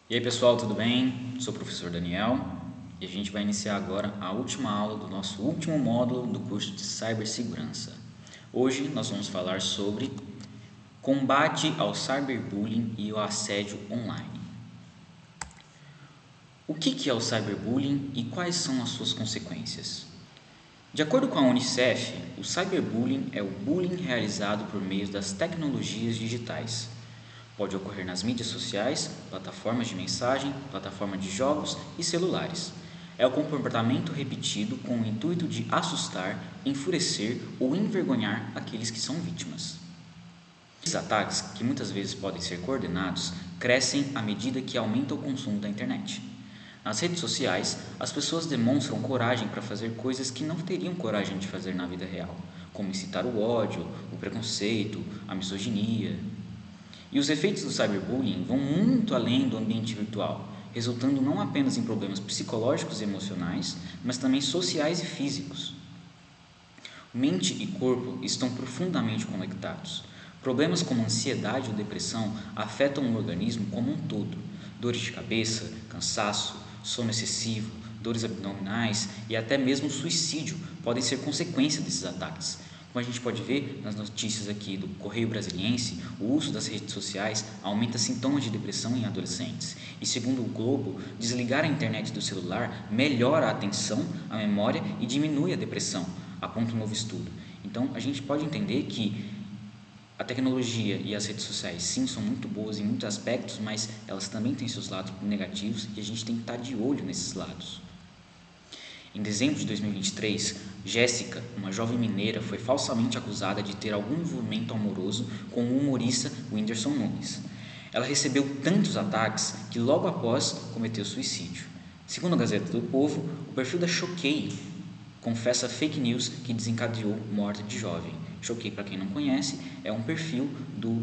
E aí pessoal, tudo bem? Sou o professor Daniel e a gente vai iniciar agora a última aula do nosso último módulo do curso de cibersegurança. Hoje nós vamos falar sobre combate ao cyberbullying e ao assédio online. O que é o cyberbullying e quais são as suas consequências? De acordo com a Unicef, o cyberbullying é o bullying realizado por meio das tecnologias digitais. Pode ocorrer nas mídias sociais, plataformas de mensagem, plataformas de jogos e celulares. É o comportamento repetido com o intuito de assustar, enfurecer ou envergonhar aqueles que são vítimas. Esses ataques, que muitas vezes podem ser coordenados, crescem à medida que aumenta o consumo da internet. Nas redes sociais, as pessoas demonstram coragem para fazer coisas que não teriam coragem de fazer na vida real, como incitar o ódio, o preconceito, a misoginia. E os efeitos do cyberbullying vão muito além do ambiente virtual, resultando não apenas em problemas psicológicos e emocionais, mas também sociais e físicos. Mente e corpo estão profundamente conectados. Problemas como ansiedade ou depressão afetam o organismo como um todo. Dores de cabeça, cansaço, sono excessivo, dores abdominais e até mesmo suicídio podem ser consequência desses ataques. Como a gente pode ver nas notícias aqui do Correio Brasiliense, o uso das redes sociais aumenta sintomas de depressão em adolescentes. E segundo o Globo, desligar a internet do celular melhora a atenção, a memória e diminui a depressão, aponta um novo estudo. Então a gente pode entender que a tecnologia e as redes sociais, sim, são muito boas em muitos aspectos, mas elas também têm seus lados negativos e a gente tem que estar de olho nesses lados. Em dezembro de 2023, Jéssica, uma jovem mineira, foi falsamente acusada de ter algum envolvimento amoroso com o humorista Whindersson Nunes. Ela recebeu tantos ataques que logo após cometeu suicídio. Segundo a Gazeta do Povo, o perfil da Choquei confessa fake news que desencadeou morte de jovem. Choquei, para quem não conhece, é um perfil do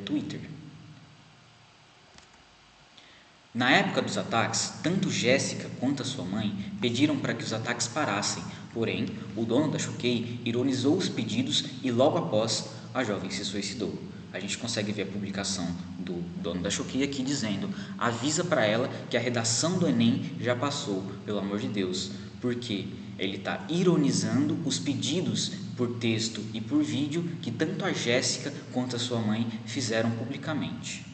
Twitter. Na época dos ataques, tanto Jéssica quanto a sua mãe pediram para que os ataques parassem, porém, o dono da Choquei ironizou os pedidos e logo após a jovem se suicidou. A gente consegue ver a publicação do dono da Choquei aqui dizendo: avisa para ela que a redação do Enem já passou, pelo amor de Deus, porque ele está ironizando os pedidos por texto e por vídeo que tanto a Jéssica quanto a sua mãe fizeram publicamente.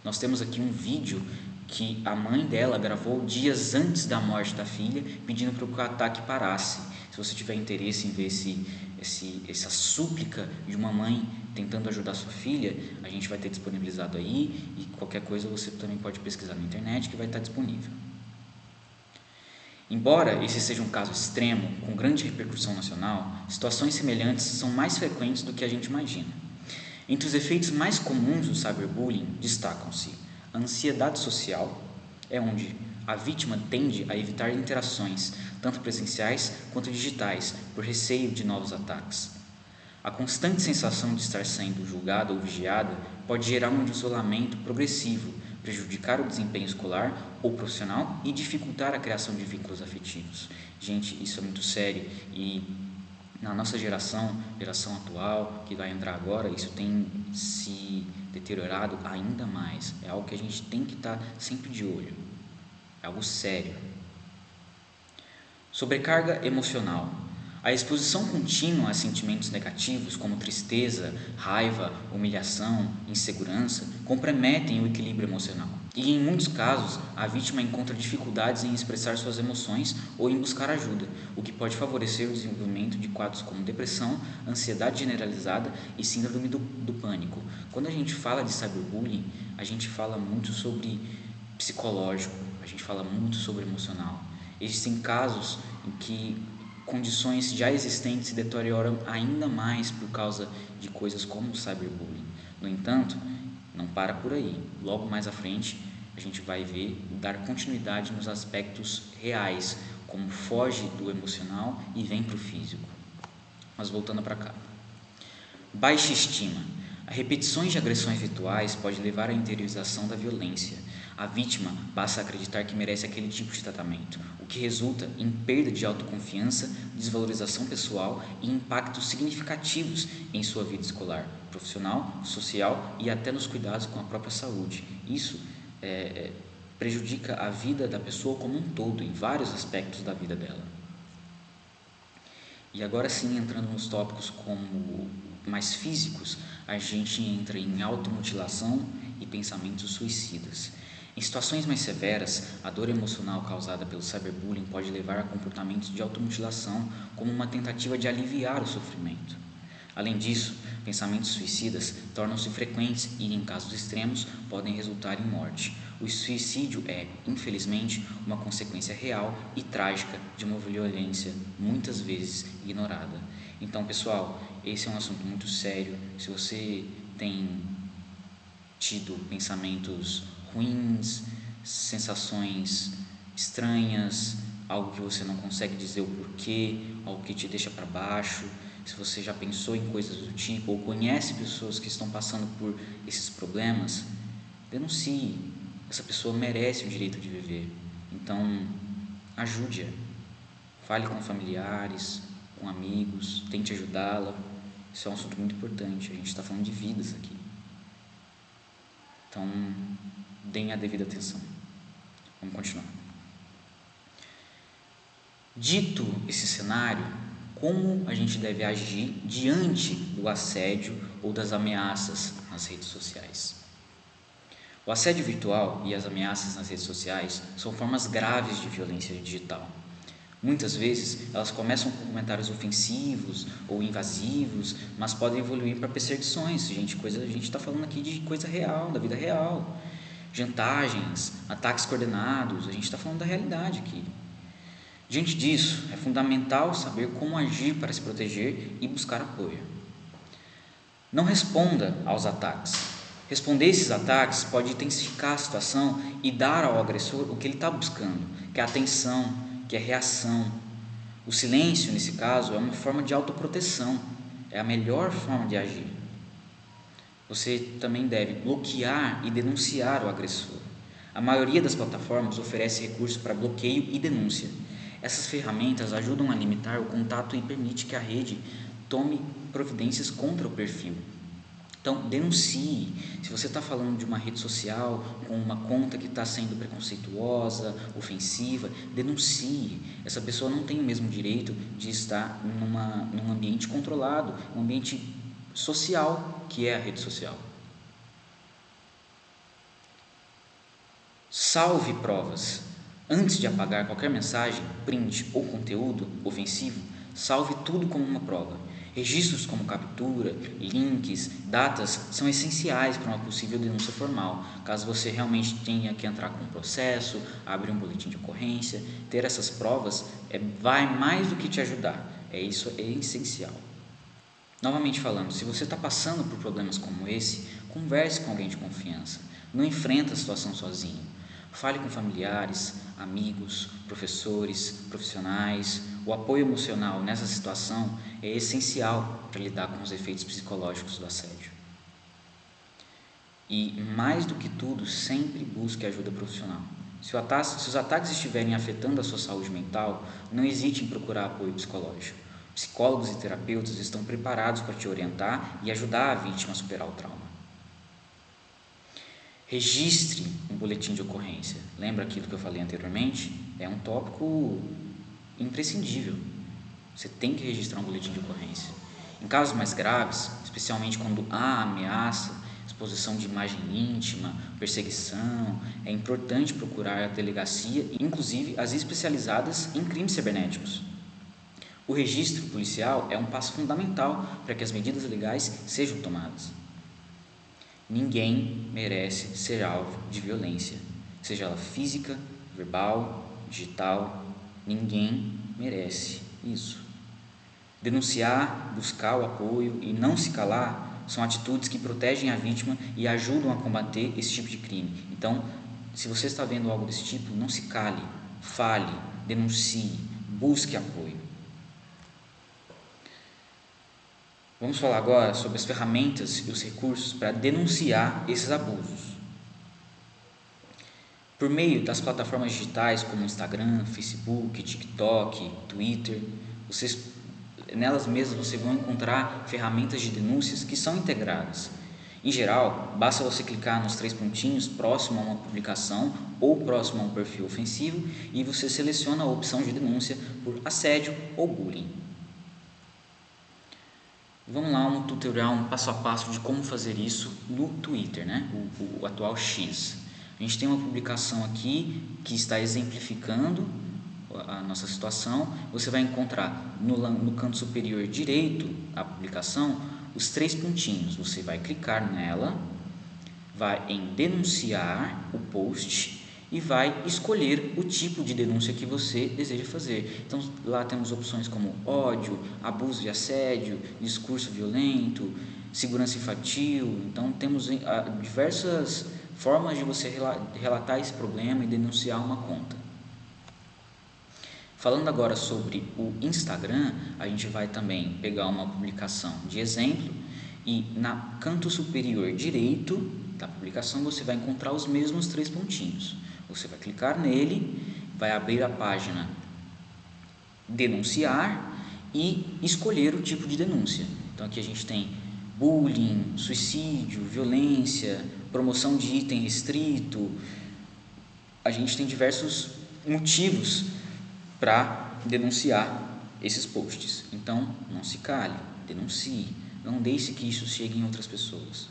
Nós temos aqui um vídeo que a mãe dela gravou dias antes da morte da filha, pedindo para que o ataque parasse. Se você tiver interesse em ver essa súplica de uma mãe tentando ajudar sua filha, a gente vai ter disponibilizado aí, e qualquer coisa você também pode pesquisar na internet que vai estar disponível. Embora esse seja um caso extremo, com grande repercussão nacional, situações semelhantes são mais frequentes do que a gente imagina. Entre os efeitos mais comuns do cyberbullying destacam-se a ansiedade social, é onde a vítima tende a evitar interações, tanto presenciais quanto digitais, por receio de novos ataques. A constante sensação de estar sendo julgada ou vigiada pode gerar um isolamento progressivo, prejudicar o desempenho escolar ou profissional e dificultar a criação de vínculos afetivos. Gente, isso é muito sério e na nossa geração atual, que vai entrar agora, isso tem se deteriorado ainda mais. É algo que a gente tem que estar sempre de olho. É algo sério. Sobrecarga emocional. A exposição contínua a sentimentos negativos como tristeza, raiva, humilhação, insegurança comprometem o equilíbrio emocional. E em muitos casos, a vítima encontra dificuldades em expressar suas emoções ou em buscar ajuda, o que pode favorecer o desenvolvimento de quadros como depressão, ansiedade generalizada e síndrome do pânico. Quando a gente fala de cyberbullying, a gente fala muito sobre psicológico, a gente fala muito sobre emocional. Existem casos em que condições já existentes se deterioram ainda mais por causa de coisas como o cyberbullying. No entanto, não para por aí. Logo mais à frente, a gente vai ver dar continuidade nos aspectos reais, como foge do emocional e vem para o físico. Mas voltando para cá. Baixa estima. A repetições de agressões virtuais pode levar à interiorização da violência. A vítima passa a acreditar que merece aquele tipo de tratamento, o que resulta em perda de autoconfiança, desvalorização pessoal e impactos significativos em sua vida escolar, profissional, social e até nos cuidados com a própria saúde. Isso prejudica a vida da pessoa como um todo, em vários aspectos da vida dela. E agora sim, entrando nos tópicos como mais físicos, a gente entra em automutilação e pensamentos suicidas. Em situações mais severas, a dor emocional causada pelo cyberbullying pode levar a comportamentos de automutilação como uma tentativa de aliviar o sofrimento. Além disso, pensamentos suicidas tornam-se frequentes e, em casos extremos, podem resultar em morte. O suicídio é, infelizmente, uma consequência real e trágica de uma violência muitas vezes ignorada. Então, pessoal, esse é um assunto muito sério. Se você tem tido pensamentos ruins, sensações estranhas, algo que você não consegue dizer o porquê, algo que te deixa para baixo, se você já pensou em coisas do tipo ou conhece pessoas que estão passando por esses problemas, denuncie. Essa pessoa merece o direito de viver. Então, ajude-a. Fale com familiares, com amigos, tente ajudá-la. Isso é um assunto muito importante. A gente está falando de vidas aqui. Então, deem a devida atenção. Vamos continuar. Dito esse cenário, como a gente deve agir diante do assédio ou das ameaças nas redes sociais? O assédio virtual e as ameaças nas redes sociais são formas graves de violência digital. Muitas vezes elas começam com comentários ofensivos ou invasivos, mas podem evoluir para perseguições. A gente está falando aqui de coisa real, da vida real. Chantagens, ataques coordenados, a gente está falando da realidade aqui. Diante disso, é fundamental saber como agir para se proteger e buscar apoio. Não responda aos ataques. Responder esses ataques pode intensificar a situação e dar ao agressor o que ele está buscando, que é atenção, que é reação. O silêncio, nesse caso, é uma forma de autoproteção, é a melhor forma de agir. Você também deve bloquear e denunciar o agressor. A maioria das plataformas oferece recursos para bloqueio e denúncia. Essas ferramentas ajudam a limitar o contato e permite que a rede tome providências contra o perfil. Então, denuncie. Se você está falando de uma rede social com uma conta que está sendo preconceituosa, ofensiva, denuncie. Essa pessoa não tem o mesmo direito de estar num ambiente controlado, um ambiente social, que é a rede social. Salve provas. Antes de apagar qualquer mensagem, print ou conteúdo ofensivo, salve tudo como uma prova. Registros como captura, links, datas são essenciais para uma possível denúncia formal. Caso você realmente tenha que entrar com um processo, abrir um boletim de ocorrência, ter essas provas vai mais do que te ajudar. Isso é essencial. Novamente falando, se você está passando por problemas como esse, converse com alguém de confiança. Não enfrenta a situação sozinho. Fale com familiares, amigos, professores, profissionais. O apoio emocional nessa situação é essencial para lidar com os efeitos psicológicos do assédio. E, mais do que tudo, sempre busque ajuda profissional. Se os ataques estiverem afetando a sua saúde mental, não hesite em procurar apoio psicológico. Psicólogos e terapeutas estão preparados para te orientar e ajudar a vítima a superar o trauma. Registre um boletim de ocorrência. Lembra aquilo que eu falei anteriormente? É um tópico imprescindível. Você tem que registrar um boletim de ocorrência. Em casos mais graves, especialmente quando há ameaça, exposição de imagem íntima, perseguição, é importante procurar a delegacia, inclusive as especializadas em crimes cibernéticos. O registro policial é um passo fundamental para que as medidas legais sejam tomadas. Ninguém merece ser alvo de violência, seja ela física, verbal, digital. Ninguém merece isso. Denunciar, buscar o apoio e não se calar são atitudes que protegem a vítima e ajudam a combater esse tipo de crime. Então, se você está vendo algo desse tipo, não se cale, fale, denuncie, busque apoio. Vamos falar agora sobre as ferramentas e os recursos para denunciar esses abusos. Por meio das plataformas digitais como Instagram, Facebook, TikTok, Twitter, nelas mesmas você vai encontrar ferramentas de denúncias que são integradas. Em geral, basta você clicar nos 3 pontinhos próximo a uma publicação ou próximo a um perfil ofensivo e você seleciona a opção de denúncia por assédio ou bullying. Vamos lá, um tutorial, um passo a passo de como fazer isso no Twitter, né? o atual X. A gente tem uma publicação aqui que está exemplificando a nossa situação. Você vai encontrar no canto superior direito da publicação os 3 pontinhos. Você vai clicar nela, vai em denunciar o post e vai escolher o tipo de denúncia que você deseja fazer. Então lá temos opções como ódio, abuso e assédio, discurso violento, segurança infantil. Então temos diversas formas de você relatar esse problema e denunciar uma conta. Falando agora sobre o Instagram, a gente vai também pegar uma publicação de exemplo e no canto superior direito da publicação você vai encontrar os mesmos 3 pontinhos. Você vai clicar nele, vai abrir a página denunciar e escolher o tipo de denúncia. Então aqui a gente tem bullying, suicídio, violência, promoção de item restrito. A gente tem diversos motivos para denunciar esses posts. Então, não se cale, denuncie, não deixe que isso chegue em outras pessoas.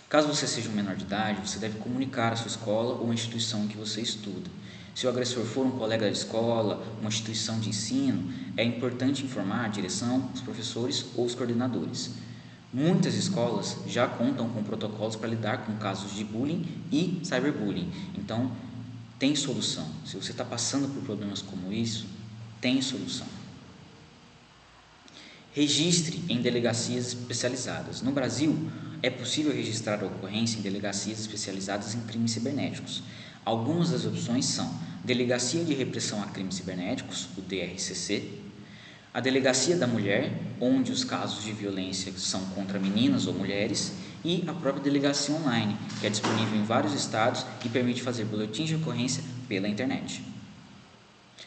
Caso você seja um menor de idade, você deve comunicar à sua escola ou à instituição em que você estuda. Se o agressor for um colega de escola, uma instituição de ensino, é importante informar a direção, os professores ou os coordenadores. Muitas escolas já contam com protocolos para lidar com casos de bullying e cyberbullying. Então, tem solução. Se você está passando por problemas como isso, tem solução. Registre em delegacias especializadas. No Brasil, é possível registrar a ocorrência em delegacias especializadas em crimes cibernéticos. Algumas das opções são Delegacia de Repressão a Crimes Cibernéticos, o DRCC, a Delegacia da Mulher, onde os casos de violência são contra meninas ou mulheres, e a própria Delegacia Online, que é disponível em vários estados e permite fazer boletins de ocorrência pela internet.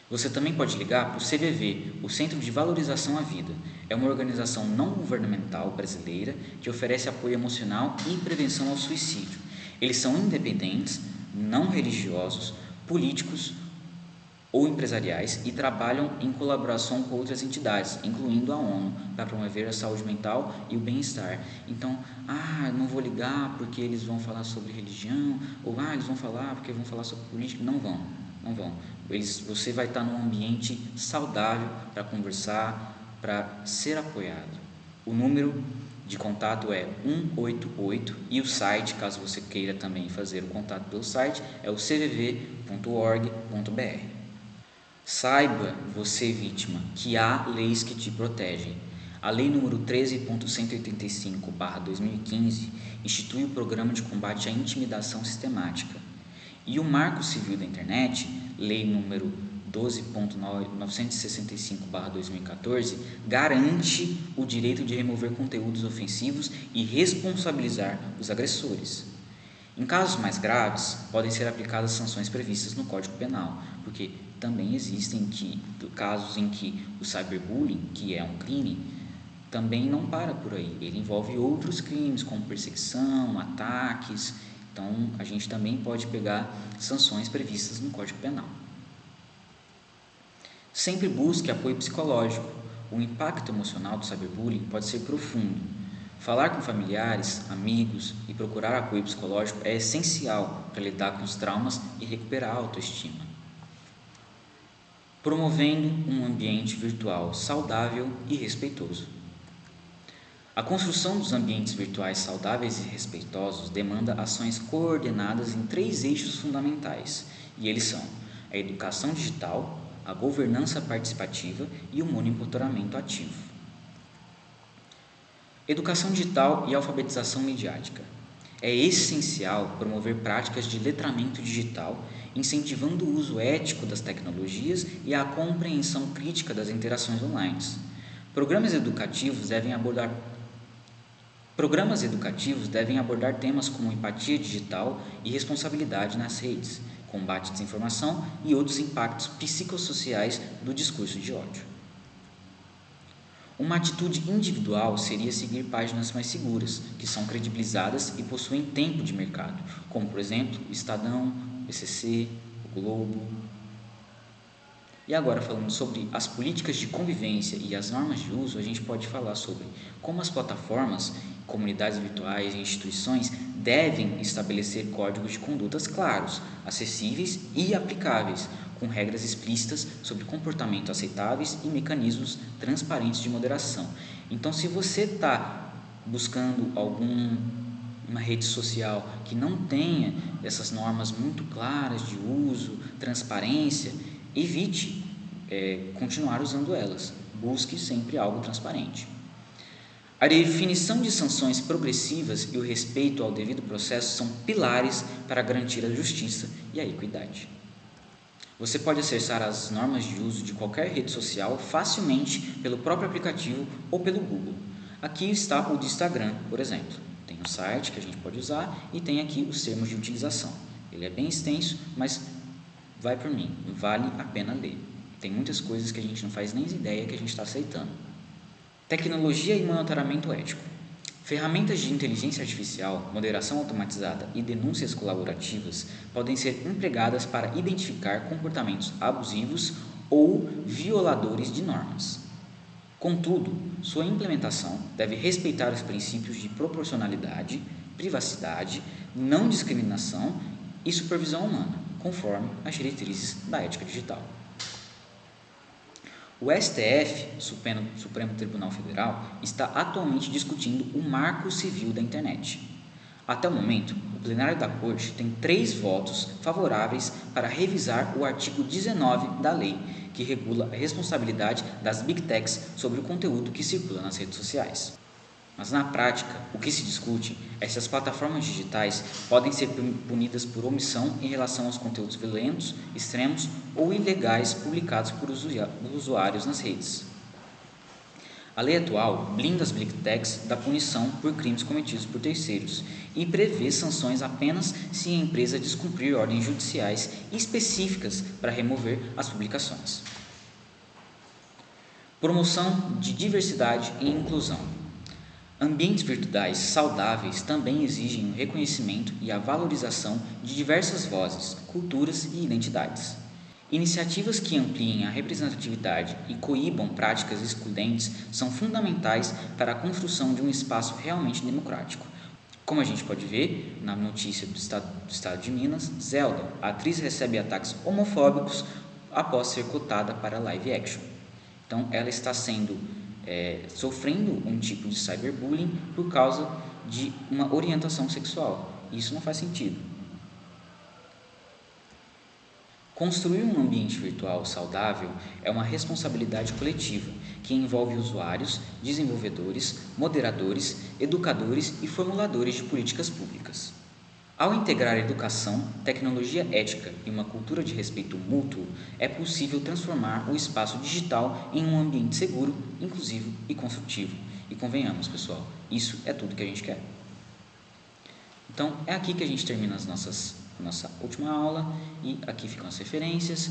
Você também pode ligar para o CVV, o Centro de Valorização à Vida. É uma organização não governamental brasileira que oferece apoio emocional e prevenção ao suicídio. Eles são independentes, não religiosos, políticos ou empresariais e trabalham em colaboração com outras entidades, incluindo a ONU, para promover a saúde mental e o bem-estar. Então, não vou ligar porque eles vão falar sobre religião, ou eles vão falar porque vão falar sobre política. Não vão. Você vai estar num ambiente saudável para conversar, para ser apoiado. O número de contato é 188 e o site, caso você queira também fazer o contato pelo site, é o cvv.org.br. Saiba, você vítima, que há leis que te protegem. A Lei nº 13.185/2015 institui o Programa de Combate à Intimidação Sistemática. E o Marco Civil da Internet, Lei nº 12.965/2014, garante o direito de remover conteúdos ofensivos e responsabilizar os agressores. Em casos mais graves, podem ser aplicadas sanções previstas no Código Penal, porque também existem casos em que o cyberbullying, que é um crime, também não para por aí. Ele envolve outros crimes, como perseguição, ataques. Então, a gente também pode pegar sanções previstas no Código Penal. Sempre busque apoio psicológico. O impacto emocional do cyberbullying pode ser profundo. Falar com familiares, amigos e procurar apoio psicológico é essencial para lidar com os traumas e recuperar a autoestima. Promovendo um ambiente virtual saudável e respeitoso. A construção dos ambientes virtuais saudáveis e respeitosos demanda ações coordenadas em 3 eixos fundamentais, e eles são a educação digital, a governança participativa e o monitoramento ativo. Educação digital e alfabetização midiática. É essencial promover práticas de letramento digital, incentivando o uso ético das tecnologias e a compreensão crítica das interações online. Programas educativos devem abordar temas como empatia digital e responsabilidade nas redes, combate à desinformação e outros impactos psicossociais do discurso de ódio. Uma atitude individual seria seguir páginas mais seguras, que são credibilizadas e possuem tempo de mercado, como por exemplo o Estadão, o PCC, o Globo. E agora, falando sobre as políticas de convivência e as normas de uso, a gente pode falar sobre como as plataformas, comunidades virtuais e instituições devem estabelecer códigos de condutas claros, acessíveis e aplicáveis, com regras explícitas sobre comportamento aceitáveis e mecanismos transparentes de moderação. Então, se você está buscando uma rede social que não tenha essas normas muito claras de uso, transparência, evite continuar usando elas. Busque sempre algo transparente. A definição de sanções progressivas e o respeito ao devido processo são pilares para garantir a justiça e a equidade. Você pode acessar as normas de uso de qualquer rede social facilmente pelo próprio aplicativo ou pelo Google. Aqui está o do Instagram, por exemplo. Tem um site que a gente pode usar e tem aqui os termos de utilização. Ele é bem extenso, mas vai por mim, vale a pena ler. Tem muitas coisas que a gente não faz nem ideia que a gente está aceitando. Tecnologia e monitoramento ético. Ferramentas de inteligência artificial, moderação automatizada e denúncias colaborativas podem ser empregadas para identificar comportamentos abusivos ou violadores de normas. Contudo, sua implementação deve respeitar os princípios de proporcionalidade, privacidade, não discriminação e supervisão humana, conforme as diretrizes da ética digital. O STF, Supremo Tribunal Federal, está atualmente discutindo o Marco Civil da Internet. Até o momento, o plenário da Corte tem 3 votos favoráveis para revisar o artigo 19 da lei, que regula a responsabilidade das Big Techs sobre o conteúdo que circula nas redes sociais. Mas na prática, o que se discute é se as plataformas digitais podem ser punidas por omissão em relação aos conteúdos violentos, extremos ou ilegais publicados por usuários nas redes. A lei atual blinda as Big Techs da punição por crimes cometidos por terceiros e prevê sanções apenas se a empresa descumprir ordens judiciais específicas para remover as publicações. Promoção de diversidade e inclusão. Ambientes virtuais saudáveis também exigem o reconhecimento e a valorização de diversas vozes, culturas e identidades. Iniciativas que ampliem a representatividade e coíbam práticas excludentes são fundamentais para a construção de um espaço realmente democrático. Como a gente pode ver na notícia do estado de Minas, Zelda, a atriz recebe ataques homofóbicos após ser cotada para live action. Então, ela está sofrendo um tipo de cyberbullying por causa de uma orientação sexual. Isso não faz sentido. Construir um ambiente virtual saudável é uma responsabilidade coletiva que envolve usuários, desenvolvedores, moderadores, educadores e formuladores de políticas públicas. Ao integrar educação, tecnologia ética e uma cultura de respeito mútuo, é possível transformar o espaço digital em um ambiente seguro, inclusivo e construtivo. E convenhamos, pessoal, isso é tudo que a gente quer. Então, é aqui que a gente termina nossa última aula e aqui ficam as referências.